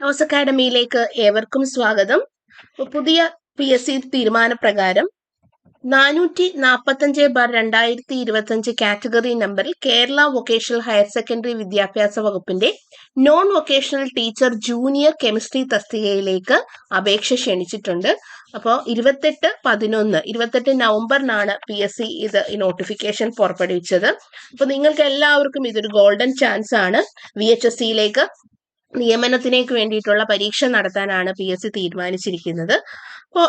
Toss അക്കാഡമിയിലേക്ക് ഏവർക്കും സ്വാഗതം. പുതിയ PSC തീരുമാനപ്രകാരം 445/2025 കാറ്റഗറി നമ്പറിൽ കേരള വൊക്കേഷണൽ ഹയർ സെക്കൻഡറി വിദ്യാഭ്യാസ വകുപ്പിന്റെ non vocational teacher junior chemistry തസ്തികയിലേക്ക് അപേക്ഷ ക്ഷണിച്ചിട്ടുണ്ട്. അപ്പോൾ 28 നവംബറിനാണ് PSC ഇത് നോട്ടിഫിക്കേഷൻ പുറപ്പെടുവിച്ചത്. അപ്പോൾ നിങ്ങൾക്ക് എല്ലാവർക്കും ഇതൊരു ഗോൾഡൻ ചാൻസ് ആണ്. VHSCയിലേക്ക് നിയമനത്തിലേക്ക് വേണ്ടിയിട്ടുള്ള പരീക്ഷ നടത്താനാണ് PSC തീരുമാനിച്ചിരിക്കുന്നത്. അപ്പോൾ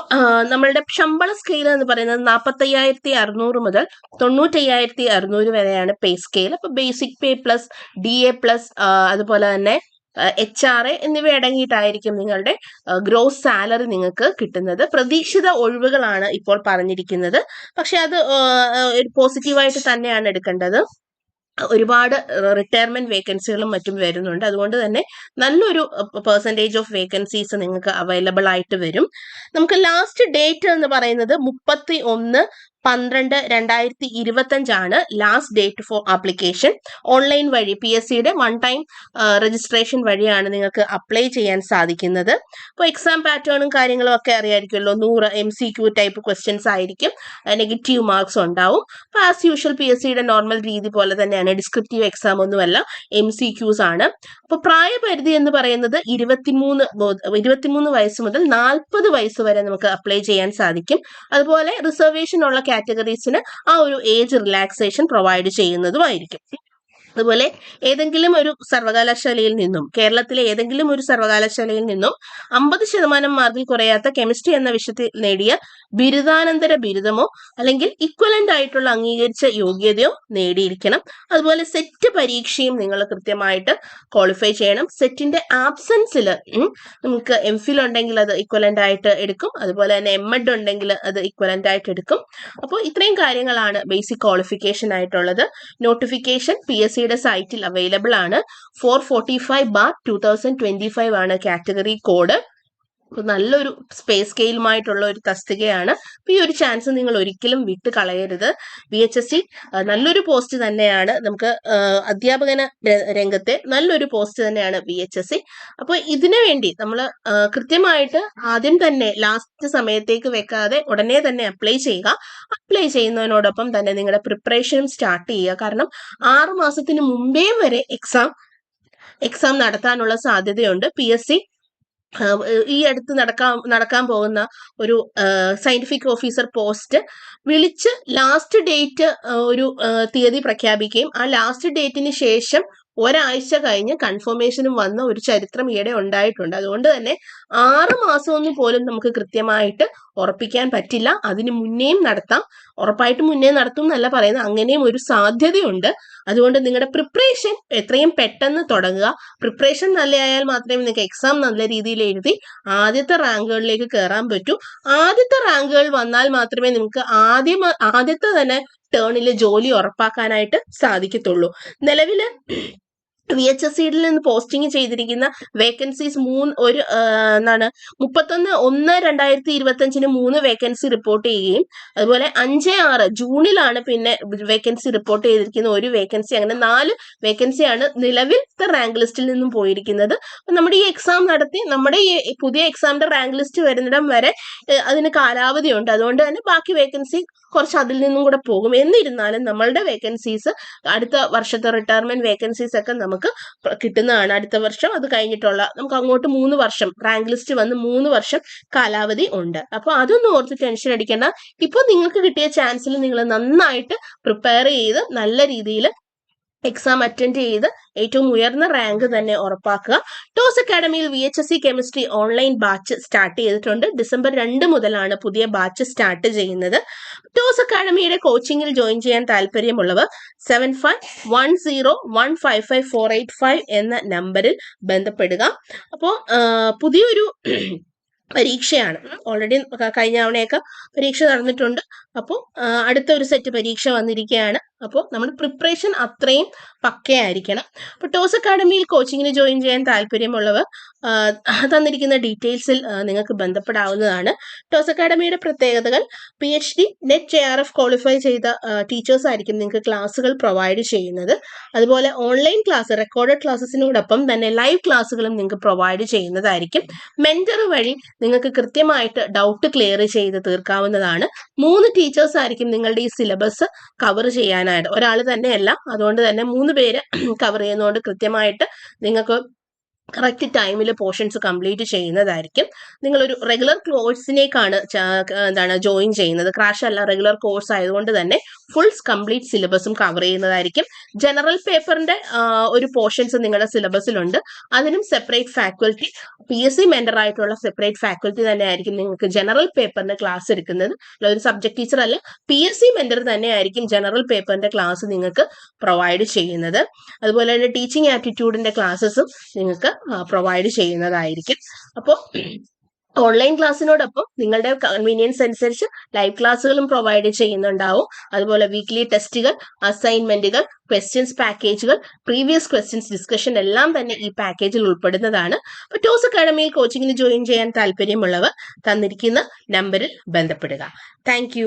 നമ്മളുടെ ശമ്പള സ്കെയിൽ എന്ന് പറയുന്നത് 45,600 മുതൽ 95,600 വരെയാണ് പേ സ്കെയിൽ. അപ്പോൾ basic pay plus DA plus അതുപോലെ തന്നെ HRA എന്നിവ അടങ്ങിയിട്ടായിരിക്കും നിങ്ങളുടെ ഗ്രോസ് സാലറി നിങ്ങൾക്ക് കിട്ടുന്നത്. പ്രതീക്ഷിത ഒഴിവുകളാണ് ഇപ്പോൾ പറഞ്ഞിരിക്കുന്നത്. പക്ഷെ അത് ഒരു പോസിറ്റീവായിട്ട് തന്നെയാണ് എടുക്കേണ്ടത്. ഒരുപാട് റിട്ടയർമെന്റ് വേക്കൻസികളും മറ്റും വരുന്നുണ്ട്. അതുകൊണ്ട് തന്നെ നല്ലൊരു പെർസെൻറ്റേജ് ഓഫ് വേക്കൻസീസ് നിങ്ങൾക്ക് അവൈലബിൾ ആയിട്ട് വരും. നമുക്ക് ലാസ്റ്റ് ഡേറ്റ് എന്ന് പറയുന്നത് 31/12/2025 last date for application. Online വഴി PSCയുടെ വൺ ടൈം രജിസ്ട്രേഷൻ വഴിയാണ് നിങ്ങൾക്ക് അപ്ലൈ ചെയ്യാൻ സാധിക്കുന്നത്. അപ്പോൾ എക്സാം പാറ്റേണും കാര്യങ്ങളും ഒക്കെ അറിയായിരിക്കുമല്ലോ. 100 MCQ ടൈപ്പ് ക്വസ്റ്റ്യൻസ് ആയിരിക്കും, നെഗറ്റീവ് മാർക്സ് ഉണ്ടാവും. അപ്പോൾ ആസ് യൂഷ്വൽ PSCയുടെ നോർമൽ രീതി പോലെ തന്നെയാണ്. ഡിസ്ക്രിപ്റ്റീവ് എക്സാം ഒന്നുമല്ല, MCQs ആണ്. അപ്പോൾ പ്രായപരിധി എന്ന് പറയുന്നത് 23 വയസ്സ് മുതൽ 40 വയസ്സ് വരെ നമുക്ക് അപ്ലൈ ചെയ്യാൻ സാധിക്കും. അതുപോലെ റിസർവേഷൻ ഉള്ള കാറ്റഗറീസിന് ആ ഒരു ഏജ് റിലാക്സേഷൻ പ്രൊവൈഡ് ചെയ്യുന്നതുമായിരിക്കും. അതുപോലെ ഏതെങ്കിലും ഒരു സർവകലാശാലയിൽ നിന്നും, കേരളത്തിലെ ഏതെങ്കിലും ഒരു സർവകലാശാലയിൽ നിന്നും 50% മാർക്കിൽ കുറയാത്ത കെമിസ്ട്രി എന്ന വിഷയത്തിൽ നേടിയ ബിരുദാനന്തര ബിരുദമോ അല്ലെങ്കിൽ ഇക്വലന്റ് ആയിട്ടുള്ള അംഗീകരിച്ച യോഗ്യതയോ നേടിയിരിക്കണം. അതുപോലെ സെറ്റ് പരീക്ഷയും നിങ്ങൾ കൃത്യമായിട്ട് ക്വാളിഫൈ ചെയ്യണം. സെറ്റിന്റെ ആബ്സെൻസിൽ നമുക്ക് MPhil ഉണ്ടെങ്കിൽ അത് ഇക്വലന്റ് ആയിട്ട് എടുക്കും. അതുപോലെ തന്നെ MEd ഉണ്ടെങ്കിൽ അത് ഇക്വലന്റ് ആയിട്ട് എടുക്കും. അപ്പോൾ ഇത്രയും കാര്യങ്ങളാണ് ബേസിക് ക്വാളിഫിക്കേഷൻ ആയിട്ടുള്ളത്. നോട്ടിഫിക്കേഷൻ PSC സൈറ്റിൽ അവൈലബിൾ ആണ്. 445/2025 ആണ് കാറ്റഗറി കോഡ്. നല്ലൊരു സ്പേസ് സ്കെയിലുമായിട്ടുള്ള ഒരു തസ്തികയാണ്. ഈ ഒരു ചാൻസ് നിങ്ങൾ ഒരിക്കലും വിട്ട് കളയരുത്. VHSC നല്ലൊരു പോസ്റ്റ് തന്നെയാണ്. നമുക്ക് അധ്യാപകന രംഗത്തെ നല്ലൊരു പോസ്റ്റ് തന്നെയാണ് VHSC. അപ്പോൾ ഇതിനു വേണ്ടി നമ്മൾ കൃത്യമായിട്ട് ആദ്യം തന്നെ ലാസ്റ്റ് സമയത്തേക്ക് വെക്കാതെ ഉടനെ തന്നെ അപ്ലൈ ചെയ്യുക. അപ്ലൈ ചെയ്യുന്നതിനോടൊപ്പം തന്നെ നിങ്ങളുടെ പ്രിപ്പറേഷനും സ്റ്റാർട്ട് ചെയ്യുക. കാരണം 6 മാസത്തിന് മുമ്പേ വരെ എക്സാം നടത്താനുള്ള സാധ്യതയുണ്ട്. PSC ഈ അടുത്ത് നടക്കാൻ പോകുന്ന ഒരു സയന്റിഫിക് ഓഫീസർ പോസ്റ്റ് വിളിച്ച് ലാസ്റ്റ് ഡേറ്റ് ഒരു തീയതി പ്രഖ്യാപിക്കുകയും ആ ലാസ്റ്റ് ഡേറ്റിന് ശേഷം ഒരാഴ്ച കഴിഞ്ഞ് കൺഫർമേഷനും വന്ന ഒരു ചരിത്രം ഈയിടെ ഉണ്ടായിട്ടുണ്ട്. അതുകൊണ്ട് തന്നെ 6 മാസമൊന്നും പോലും നമുക്ക് കൃത്യമായിട്ട് ഉറപ്പിക്കാൻ പറ്റില്ല. അതിന് മുന്നേയും നടത്താം, ഉറപ്പായിട്ട് മുന്നേ നടത്തും എന്നല്ല പറയുന്നത്, അങ്ങനെയും ഒരു സാധ്യതയുണ്ട്. അതുകൊണ്ട് നിങ്ങളുടെ പ്രിപ്പറേഷൻ എത്രയും പെട്ടെന്ന് തുടങ്ങുക. പ്രിപ്പറേഷൻ നല്ലതായാൽ മാത്രമേ നിങ്ങൾക്ക് എക്സാം നല്ല രീതിയിൽ എഴുതി ആദ്യത്തെ റാങ്കുകളിലേക്ക് കയറാൻ പറ്റൂ. ആദ്യത്തെ റാങ്കുകൾ വന്നാൽ മാത്രമേ നിങ്ങൾക്ക് ആദ്യത്തെ തന്നെ ടേണിൽ ജോലി ഉറപ്പാക്കാനായിട്ട് സാധിക്കത്തുള്ളൂ. നിലവില് VHSCയിൽ നിന്ന് പോസ്റ്റിംഗ് ചെയ്തിരിക്കുന്ന വേക്കൻസീസ് 31/1/2025 3 വേക്കൻസി റിപ്പോർട്ട് ചെയ്യുകയും അതുപോലെ 5/6 ജൂണിലാണ് പിന്നെ വേക്കൻസി റിപ്പോർട്ട് ചെയ്തിരിക്കുന്ന 1 വേക്കൻസി. അങ്ങനെ 4 വേക്കൻസിയാണ് നിലവിലത്തെ റാങ്ക് ലിസ്റ്റിൽ നിന്നും പോയിരിക്കുന്നത്. നമ്മുടെ ഈ എക്സാം നടത്തി നമ്മുടെ ഈ പുതിയ എക്സാമിന്റെ റാങ്ക് ലിസ്റ്റ് വരുന്നിടം വരെ അതിന് കാലാവധിയുണ്ട്. അതുകൊണ്ട് തന്നെ ബാക്കി വേക്കൻസി കുറച്ച് അതിൽ നിന്നും കൂടെ പോകും. എന്നിരുന്നാലും നമ്മളുടെ വേക്കൻസീസ് അടുത്ത വർഷത്തെ റിട്ടയർമെന്റ് വേക്കൻസീസ് ഒക്കെ നമുക്ക് കിട്ടുന്നതാണ്. അടുത്ത വർഷം അത് കഴിഞ്ഞിട്ടുള്ള നമുക്ക് അങ്ങോട്ട് 3 വർഷം റാങ്ക് ലിസ്റ്റ് വന്ന് 3 വർഷം കാലാവധി ഉണ്ട്. അപ്പൊ അതൊന്നും ഓർത്ത് ടെൻഷൻ അടിക്കേണ്ട. ഇപ്പൊ നിങ്ങൾക്ക് കിട്ടിയ ചാൻസിൽ നിങ്ങൾ നന്നായിട്ട് പ്രിപ്പയർ ചെയ്ത് നല്ല രീതിയിൽ എക്സാം അറ്റൻഡ് ചെയ്ത് ഏറ്റവും ഉയർന്ന റാങ്ക് തന്നെ ഉറപ്പാക്കുക. ടോസ് അക്കാഡമിയിൽ VHSC chemistry online batch start ചെയ്തിട്ടുണ്ട്. December 2 മുതലാണ് പുതിയ ബാച്ച് സ്റ്റാർട്ട് ചെയ്യുന്നത്. ടോസ് അക്കാഡമിയുടെ കോച്ചിങ്ങിൽ ജോയിൻ ചെയ്യാൻ താല്പര്യമുള്ളവർ 7510155485 എന്ന നമ്പറിൽ ബന്ധപ്പെടുക. അപ്പോൾ പുതിയൊരു പരീക്ഷയാണ്. ഓൾറെഡി കഴിഞ്ഞ തവണയൊക്കെ പരീക്ഷ നടന്നിട്ടുണ്ട്. അപ്പോൾ അടുത്ത ഒരു സെറ്റ് പരീക്ഷ വന്നിരിക്കുകയാണ്. അപ്പോൾ നമ്മുടെ പ്രിപ്പറേഷൻ അത്രയും പക്കയായിരിക്കണം. അപ്പോൾ ടോസ് അക്കാഡമിയിൽ കോച്ചിങ്ങിന് ജോയിൻ ചെയ്യാൻ താല്പര്യമുള്ളവർ തന്നിരിക്കുന്ന ഡീറ്റെയിൽസിൽ നിങ്ങൾക്ക് ബന്ധപ്പെടാവുന്നതാണ്. ടോസ് അക്കാഡമിയുടെ പ്രത്യേകതകൾ: PhD നെറ്റ് JRF ക്വാളിഫൈ ചെയ്ത ടീച്ചേഴ്സ് ആയിരിക്കും നിങ്ങൾക്ക് ക്ലാസ്സുകൾ പ്രൊവൈഡ് ചെയ്യുന്നത്. അതുപോലെ ഓൺലൈൻ ക്ലാസ്, റെക്കോർഡഡ് ക്ലാസ്സസിനോടൊപ്പം തന്നെ ലൈവ് ക്ലാസ്സുകളും നിങ്ങൾക്ക് പ്രൊവൈഡ് ചെയ്യുന്നതായിരിക്കും. മെന്റർ വഴി നിങ്ങൾക്ക് കൃത്യമായിട്ട് ഡൗട്ട് ക്ലിയർ ചെയ്ത് തീർക്കാവുന്നതാണ്. 3 ടീച്ചേഴ്സ് ആയിരിക്കും നിങ്ങളുടെ ഈ സിലബസ് കവർ ചെയ്യാനായിട്ട്. ഒരാൾ തന്നെയല്ല, അതുകൊണ്ട് തന്നെ 3 പേര് കവർ ചെയ്യുന്നതുകൊണ്ട് കൃത്യമായിട്ട് നിങ്ങൾക്ക് കറക്റ്റ് ടൈമിൽ പോർഷൻസ് കംപ്ലീറ്റ് ചെയ്യുന്നതായിരിക്കും. നിങ്ങളൊരു റെഗുലർ കോഴ്സിനേക്കാണ് ജോയിൻ ചെയ്യുന്നത്, ക്രാഷ് അല്ല, റെഗുലർ കോഴ്സ് ആയതുകൊണ്ട് തന്നെ ഫുൾ കംപ്ലീറ്റ് സിലബസും കവർ ചെയ്യുന്നതായിരിക്കും. ജനറൽ പേപ്പറിന്റെ ഒരു പോർഷൻസ് നിങ്ങളുടെ സിലബസിലുണ്ട്. അതിനും സെപ്പറേറ്റ് ഫാക്കൽറ്റി, PSC മെന്റർ ആയിട്ടുള്ള സെപ്പറേറ്റ് ഫാക്കൽറ്റി തന്നെ ആയിരിക്കും നിങ്ങൾക്ക് ജനറൽ പേപ്പറിന്റെ ക്ലാസ് എടുക്കുന്നത്. ഒരു സബ്ജക്ട് ടീച്ചർ അല്ല, PSC മെന്റർ തന്നെ ആയിരിക്കും ജനറൽ പേപ്പറിന്റെ ക്ലാസ് നിങ്ങൾക്ക് പ്രൊവൈഡ് ചെയ്യുന്നത്. അതുപോലെ തന്നെ ടീച്ചിങ് ആപ്റ്റിറ്റ്യൂഡിന്റെ ക്ലാസ്സസും നിങ്ങൾക്ക് പ്രൊവൈഡ് ചെയ്യുന്നതായിരിക്കും. അപ്പോൾ ഓൺലൈൻ ക്ലാസ്സിനോടൊപ്പം നിങ്ങളുടെ കൺവീനിയൻസ് അനുസരിച്ച് ലൈവ് ക്ലാസ്സുകളും പ്രൊവൈഡ് ചെയ്യുന്നുണ്ടാവും. അതുപോലെ വീക്ക്ലി ടെസ്റ്റുകൾ, അസൈൻമെന്റുകൾ, ക്വസ്റ്റ്യൻസ് പാക്കേജുകൾ, പ്രീവിയസ് ക്വസ്റ്റ്യൻസ് ഡിസ്കഷൻ എല്ലാം തന്നെ ഈ പാക്കേജിൽ ഉൾപ്പെടുന്നതാണ്. അപ്പോൾ ടോസ് അക്കാഡമിയിൽ കോച്ചിങ്ങിന് ജോയിൻ ചെയ്യാൻ താല്പര്യമുള്ളവർ തന്നിരിക്കുന്ന നമ്പറിൽ ബന്ധപ്പെടുക. താങ്ക്